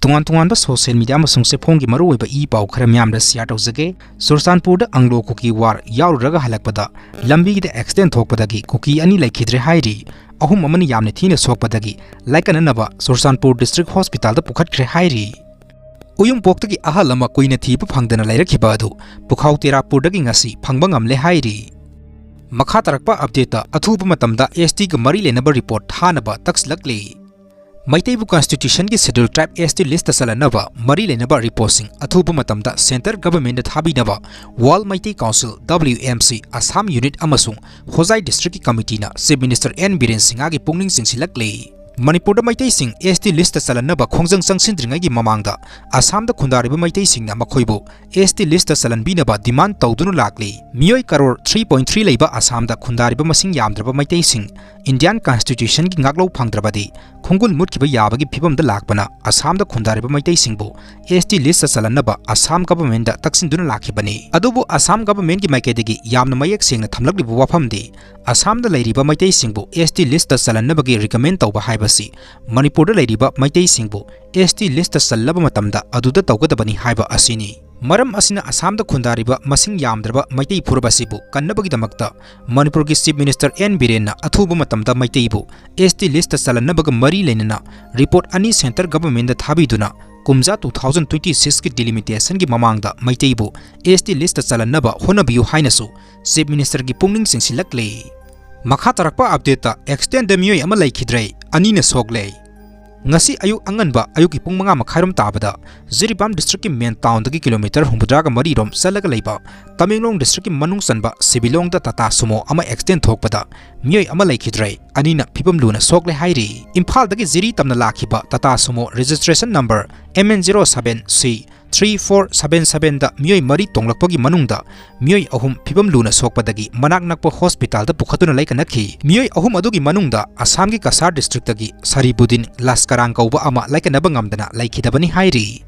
Tungan social media amasung sephong gi maruoiba I pau khara myam da share tawjage Sursanpur da Anglo-Kuki Yaoruraga Halakpada lambi gi da accident thokpadagi kuki ani laikhidre hairi ahum amani yamne thina sokpadagi laikananaba Sursanpur district hospital da pukhatkre hairi uyung poktagi ahal ama koina thiba phangdana lairakhiba adu Pukhau Terapur dagi ngasi phangba ngamle hairi makha tarakpa update ta athuba matamda ST ga mari lenaba report thanaba takslakle Meitei Constitution ki Scheduled Tribe ST list salanaba mari lenaba reposting athuba matamda Center Government thabinaba Wall Meitei Council WMC Assam Unit amasung Hozai District Committee na Chief Minister N Biren Singha gi pungning singsilakle Manipur da Meitei sing ST list salanaba khongjang sangsindringai gi mamangda Assam da khundariba Meitei sing na makhoibu ST list salanbinaba demand tawdunu lakle miyoi crore 3.3 leiba Assam da khundariba masing yamdraba Meitei sing Indian Constitution ki ngaklo phangdrabadi khungul mutkiba yabagi phibam da lakbana Assam da khundariba Meitei singbu ST list salanaba Assam government da taksinduna lakhibani adubu Assam government ki maikedagi yamna mayek singna thamlaglibu wafamdi Assam da leiriba Meitei singbu ST list salanabagi recommend tawba haibasi Manipur da leiriba Meitei singbu ST list salaba matamda aduda tawgadabani haiba asini Maram asina Assam da khundariba masing yamdraba Meitei phurabasibu kannabagidamagta Manipur ki Chief Minister N Biren na athuba matamda Meitei bu ST list salanabaga mari lenana report ani center government da thabiduna kumja 2026 ki delimitation ki mamangda Meitei bu ST list salanaba honabiu hainasu Chief Minister ki pungning singsilakle makha tarakpa update ta extend the miyoi ama laikhidrai anina sokle ngasi ayuk anganba ayuki pung manga makhairam tabada Jiribam district ki main town dagi kilometer humbudraga mari rom salaga leiba Tamenglong district ki manung sanba Sibilong da Tata Sumo ama extend thokpada miyoi ama laikhidrai anina phibam luna sokle hairi Imphal dagi Jiri tamna lakhiba Tata Sumo registration number MN07C 3477 da miyoi mari tonglakpagi manungda miyoi ahum phibam luna sokpadagi manak nakpa hospital da pukhatuna laikanakhi miyoi ahum adugi manungda Assam ki Kasar district dagi Saribudin Laskarang kauba ama laikanaba ngamdana laikhidabani hairi